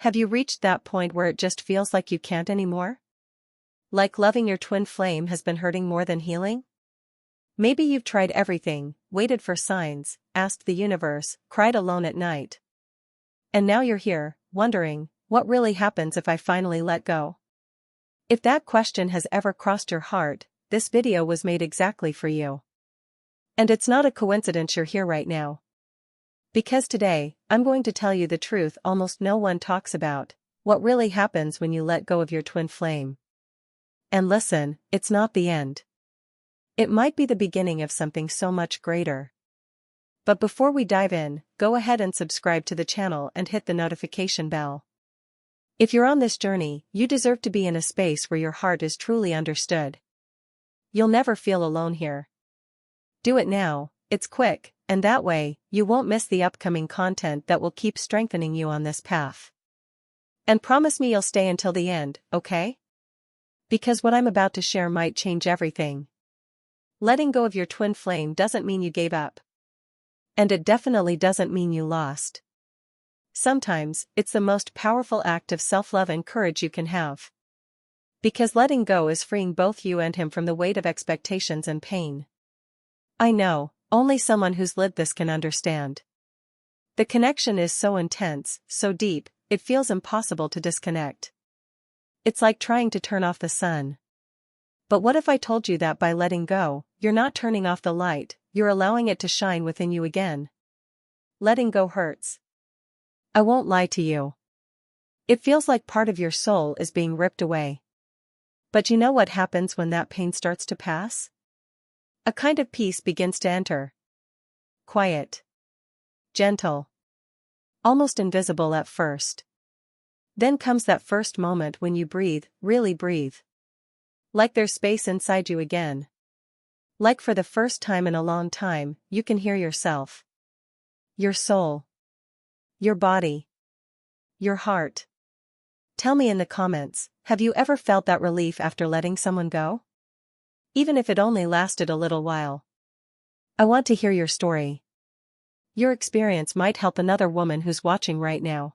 Have you reached that point where it just feels like you can't anymore? Like loving your twin flame has been hurting more than healing? Maybe you've tried everything, waited for signs, asked the universe, cried alone at night. And now you're here, wondering, what really happens if I finally let go? If that question has ever crossed your heart, this video was made exactly for you. And it's not a coincidence you're here right now. Because today, I'm going to tell you the truth almost no one talks about, what really happens when you let go of your twin flame. And listen, it's not the end. It might be the beginning of something so much greater. But before we dive in, go ahead and subscribe to the channel and hit the notification bell. If you're on this journey, you deserve to be in a space where your heart is truly understood. You'll never feel alone here. Do it now, it's quick, and that way, you won't miss the upcoming content that will keep strengthening you on this path. And promise me you'll stay until the end, okay? Because what I'm about to share might change everything. Letting go of your twin flame doesn't mean you gave up. And it definitely doesn't mean you lost. Sometimes, it's the most powerful act of self-love and courage you can have. Because letting go is freeing both you and him from the weight of expectations and pain. I know, only someone who's lived this can understand. The connection is so intense, so deep, it feels impossible to disconnect. It's like trying to turn off the sun. But what if I told you that by letting go, you're not turning off the light, you're allowing it to shine within you again? Letting go hurts. I won't lie to you. It feels like part of your soul is being ripped away. But you know what happens when that pain starts to pass? A kind of peace begins to enter. Quiet. Gentle. Almost invisible at first. Then comes that first moment when you breathe, really breathe. Like there's space inside you again. Like for the first time in a long time, you can hear yourself. Your soul. Your body. Your heart. Tell me in the comments, have you ever felt that relief after letting someone go? Even if it only lasted a little while. I want to hear your story. Your experience might help another woman who's watching right now.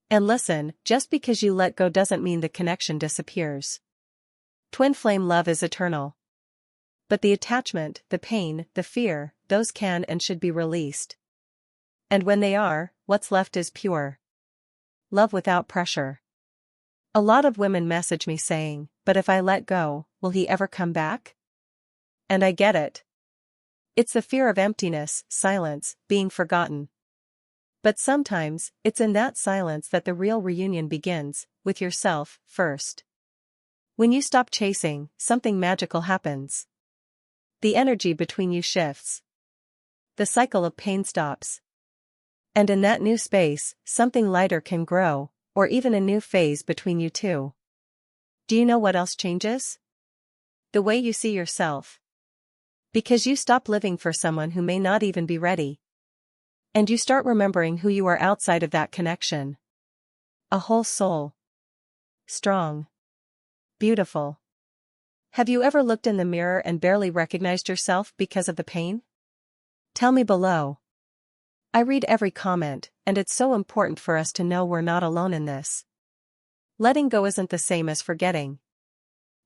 And listen, just because you let go doesn't mean the connection disappears. Twin flame love is eternal. But the attachment, the pain, the fear, those can and should be released. And when they are, what's left is pure love without pressure. A lot of women message me saying, but if I let go, will he ever come back? And I get it. It's the fear of emptiness, silence, being forgotten. But sometimes, it's in that silence that the real reunion begins, with yourself, first. When you stop chasing, something magical happens. The energy between you shifts. The cycle of pain stops. And in that new space, something lighter can grow, or even a new phase between you two. Do you know what else changes? The way you see yourself. Because you stop living for someone who may not even be ready. And you start remembering who you are outside of that connection. A whole soul. Strong. Beautiful. Have you ever looked in the mirror and barely recognized yourself because of the pain? Tell me below. I read every comment, and it's so important for us to know we're not alone in this. Letting go isn't the same as forgetting.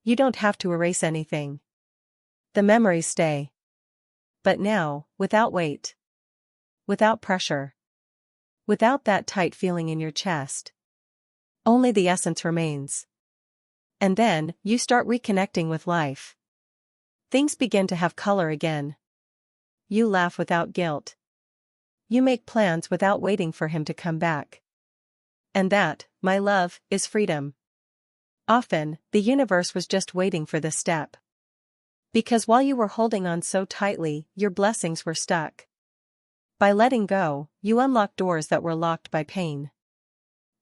You don't have to erase anything. The memories stay. But now, without weight. Without pressure. Without that tight feeling in your chest. Only the essence remains. And then, you start reconnecting with life. Things begin to have color again. You laugh without guilt. You make plans without waiting for him to come back. And that, my love, is freedom. Often, the universe was just waiting for this step. Because while you were holding on so tightly, your blessings were stuck. By letting go, you unlock doors that were locked by pain.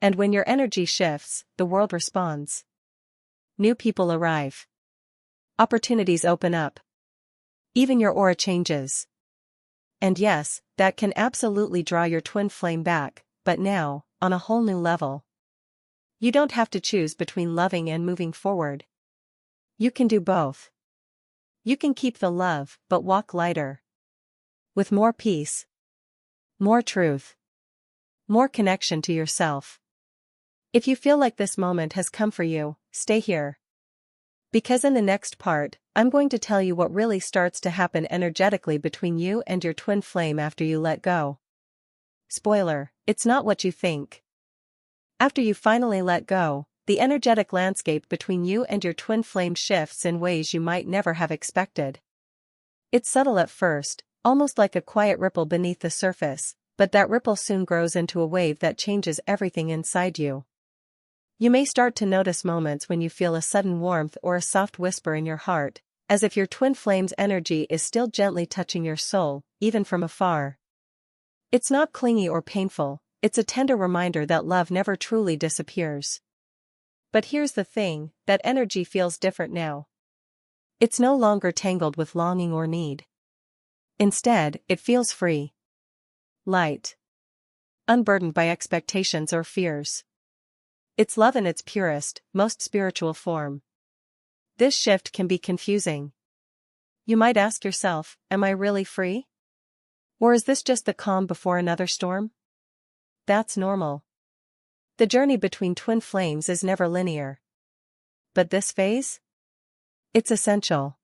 And when your energy shifts, the world responds. New people arrive. Opportunities open up. Even your aura changes. And yes, that can absolutely draw your twin flame back, but now, on a whole new level. You don't have to choose between loving and moving forward. You can do both. You can keep the love, but walk lighter. With more peace. More truth. More connection to yourself. If you feel like this moment has come for you, stay here. Because in the next part, I'm going to tell you what really starts to happen energetically between you and your twin flame after you let go. Spoiler, it's not what you think. After you finally let go, the energetic landscape between you and your twin flame shifts in ways you might never have expected. It's subtle at first, almost like a quiet ripple beneath the surface, but that ripple soon grows into a wave that changes everything inside you. You may start to notice moments when you feel a sudden warmth or a soft whisper in your heart, as if your twin flame's energy is still gently touching your soul, even from afar. It's not clingy or painful, it's a tender reminder that love never truly disappears. But here's the thing, that energy feels different now. It's no longer tangled with longing or need. Instead, it feels free. Light. Unburdened by expectations or fears. It's love in its purest, most spiritual form. This shift can be confusing. You might ask yourself, am I really free? Or is this just the calm before another storm? That's normal. The journey between twin flames is never linear. But this phase? It's essential.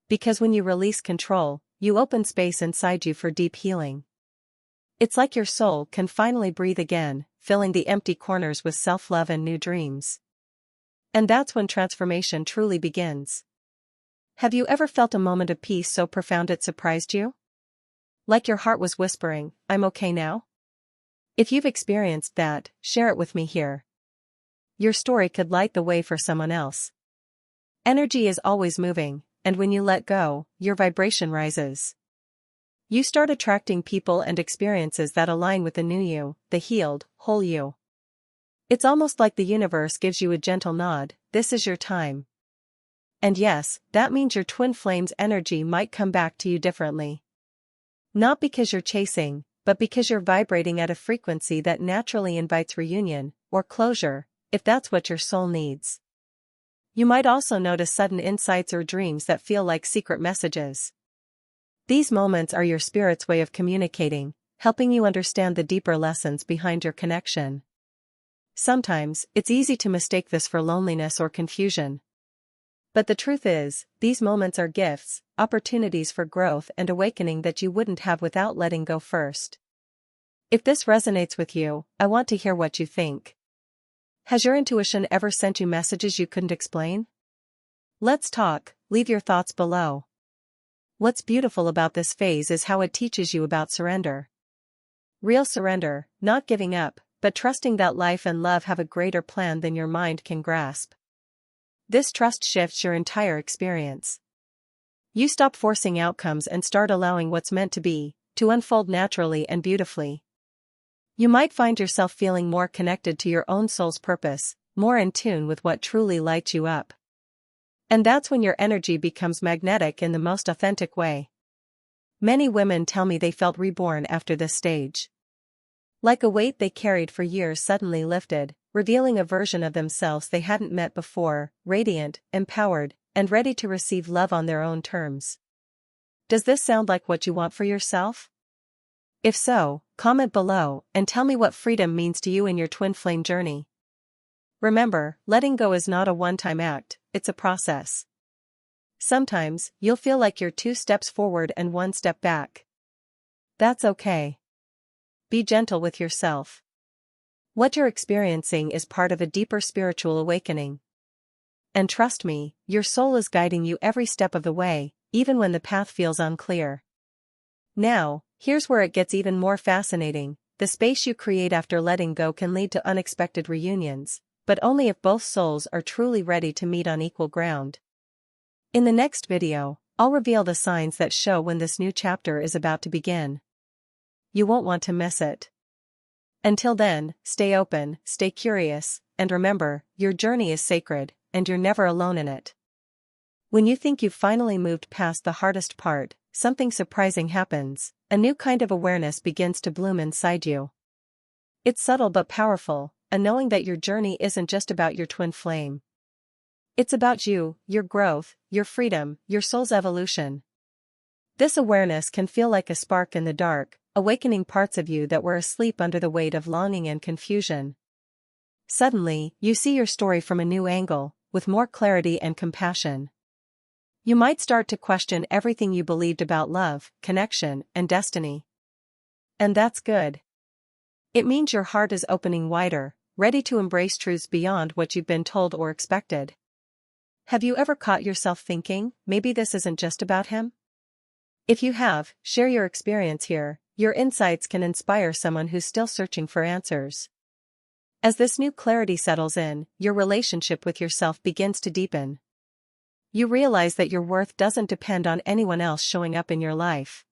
Because when you release control, you open space inside you for deep healing. It's like your soul can finally breathe again, filling the empty corners with self-love and new dreams. And that's when transformation truly begins. Have you ever felt a moment of peace so profound it surprised you? Like your heart was whispering, I'm okay now? If you've experienced that, share it with me here. Your story could light the way for someone else. Energy is always moving, and when you let go, your vibration rises. You start attracting people and experiences that align with the new you, the healed, whole you. It's almost like the universe gives you a gentle nod, this is your time. And yes, that means your twin flame's energy might come back to you differently. Not because you're chasing, but because you're vibrating at a frequency that naturally invites reunion, or closure, if that's what your soul needs. You might also notice sudden insights or dreams that feel like secret messages. These moments are your spirit's way of communicating, helping you understand the deeper lessons behind your connection. Sometimes, it's easy to mistake this for loneliness or confusion. But the truth is, these moments are gifts, opportunities for growth and awakening that you wouldn't have without letting go first. If this resonates with you, I want to hear what you think. Has your intuition ever sent you messages you couldn't explain? Let's talk, leave your thoughts below. What's beautiful about this phase is how it teaches you about surrender. Real surrender, not giving up, but trusting that life and love have a greater plan than your mind can grasp. This trust shifts your entire experience. You stop forcing outcomes and start allowing what's meant to be, to unfold naturally and beautifully. You might find yourself feeling more connected to your own soul's purpose, more in tune with what truly lights you up. And that's when your energy becomes magnetic in the most authentic way. Many women tell me they felt reborn after this stage. Like a weight they carried for years suddenly lifted, revealing a version of themselves they hadn't met before, radiant, empowered, and ready to receive love on their own terms. Does this sound like what you want for yourself? If so, comment below and tell me what freedom means to you in your twin flame journey. Remember, letting go is not a one-time act, it's a process. Sometimes, you'll feel like you're 2 steps forward and 1 step back. That's okay. Be gentle with yourself. What you're experiencing is part of a deeper spiritual awakening. And trust me, your soul is guiding you every step of the way, even when the path feels unclear. Now, here's where it gets even more fascinating. The space you create after letting go can lead to unexpected reunions, but only if both souls are truly ready to meet on equal ground. In the next video, I'll reveal the signs that show when this new chapter is about to begin. You won't want to miss it. Until then, stay open, stay curious, and remember, your journey is sacred, and you're never alone in it. When you think you've finally moved past the hardest part, something surprising happens. A new kind of awareness begins to bloom inside you. It's subtle but powerful, a knowing that your journey isn't just about your twin flame. It's about you, your growth, your freedom, your soul's evolution. This awareness can feel like a spark in the dark, awakening parts of you that were asleep under the weight of longing and confusion. Suddenly, you see your story from a new angle, with more clarity and compassion. You might start to question everything you believed about love, connection, and destiny. And that's good. It means your heart is opening wider, ready to embrace truths beyond what you've been told or expected. Have you ever caught yourself thinking, maybe this isn't just about him? If you have, share your experience here. Your insights can inspire someone who's still searching for answers. As this new clarity settles in, your relationship with yourself begins to deepen. You realize that your worth doesn't depend on anyone else showing up in your life.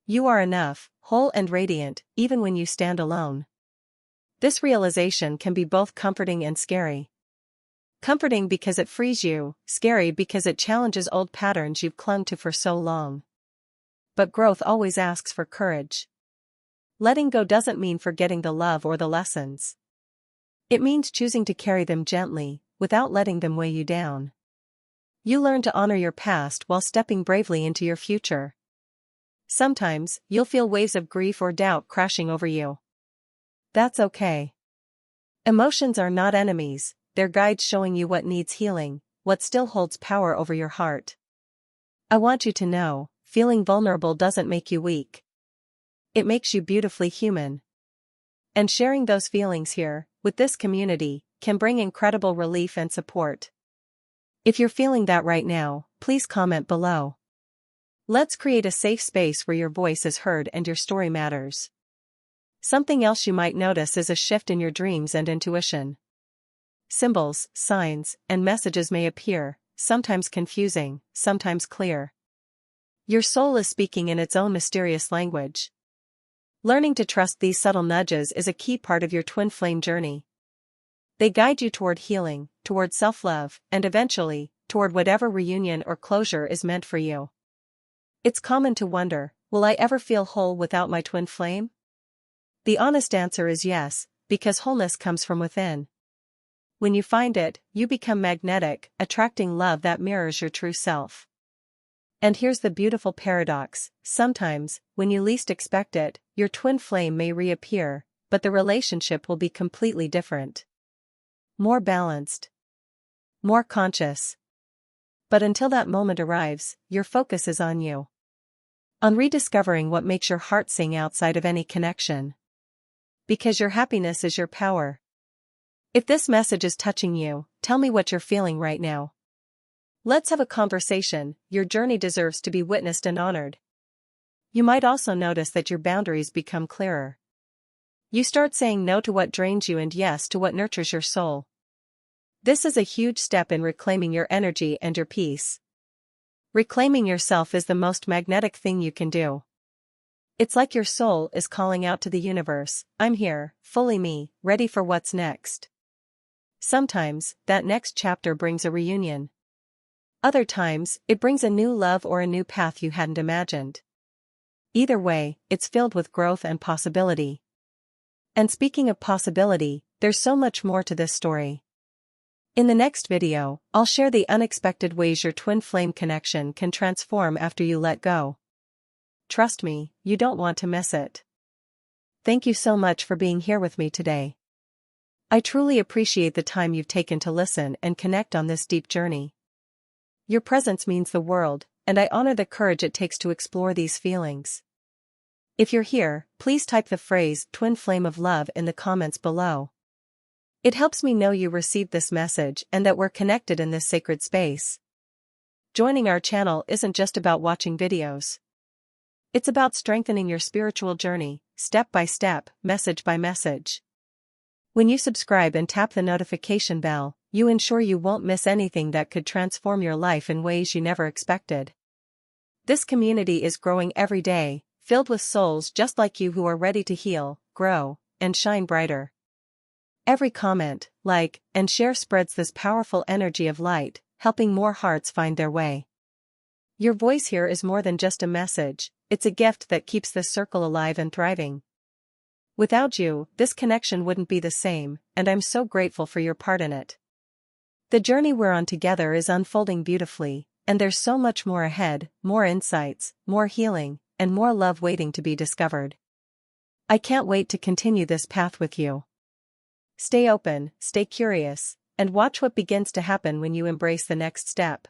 You are enough, whole and radiant, even when you stand alone. This realization can be both comforting and scary. Comforting because it frees you, scary because it challenges old patterns you've clung to for so long. But growth always asks for courage. Letting go doesn't mean forgetting the love or the lessons. It means choosing to carry them gently, without letting them weigh you down. You learn to honor your past while stepping bravely into your future. Sometimes, you'll feel waves of grief or doubt crashing over you. That's okay. Emotions are not enemies, they're guides showing you what needs healing, what still holds power over your heart. I want you to know, feeling vulnerable doesn't make you weak. It makes you beautifully human. And sharing those feelings here, with this community, can bring incredible relief and support. If you're feeling that right now, please comment below. Let's create a safe space where your voice is heard and your story matters. Something else you might notice is a shift in your dreams and intuition. Symbols, signs, and messages may appear, sometimes confusing, sometimes clear. Your soul is speaking in its own mysterious language. Learning to trust these subtle nudges is a key part of your twin flame journey. They guide you toward healing, toward self-love, and eventually, toward whatever reunion or closure is meant for you. It's common to wonder, will I ever feel whole without my twin flame? The honest answer is yes, because wholeness comes from within. When you find it, you become magnetic, attracting love that mirrors your true self. And here's the beautiful paradox, sometimes, when you least expect it, your twin flame may reappear, but the relationship will be completely different. More balanced. More conscious. But until that moment arrives, your focus is on you. On rediscovering what makes your heart sing outside of any connection. Because your happiness is your power. If this message is touching you, tell me what you're feeling right now. Let's have a conversation. Your journey deserves to be witnessed and honored. You might also notice that your boundaries become clearer. You start saying no to what drains you and yes to what nurtures your soul. This is a huge step in reclaiming your energy and your peace. Reclaiming yourself is the most magnetic thing you can do. It's like your soul is calling out to the universe, I'm here, fully me, ready for what's next. Sometimes, that next chapter brings a reunion. Other times, it brings a new love or a new path you hadn't imagined. Either way, it's filled with growth and possibility. And speaking of possibility, there's so much more to this story. In the next video, I'll share the unexpected ways your twin flame connection can transform after you let go. Trust me, you don't want to miss it. Thank you so much for being here with me today. I truly appreciate the time you've taken to listen and connect on this deep journey. Your presence means the world, and I honor the courage it takes to explore these feelings. If you're here, please type the phrase "twin flame of love" in the comments below. It helps me know you received this message and that we're connected in this sacred space. Joining our channel isn't just about watching videos. It's about strengthening your spiritual journey, step by step, message by message. When you subscribe and tap the notification bell, you ensure you won't miss anything that could transform your life in ways you never expected. This community is growing every day, filled with souls just like you who are ready to heal, grow, and shine brighter. Every comment, like, and share spreads this powerful energy of light, helping more hearts find their way. Your voice here is more than just a message, it's a gift that keeps this circle alive and thriving. Without you, this connection wouldn't be the same, and I'm so grateful for your part in it. The journey we're on together is unfolding beautifully, and there's so much more ahead, more insights, more healing, and more love waiting to be discovered. I can't wait to continue this path with you. Stay open, stay curious, and watch what begins to happen when you embrace the next step.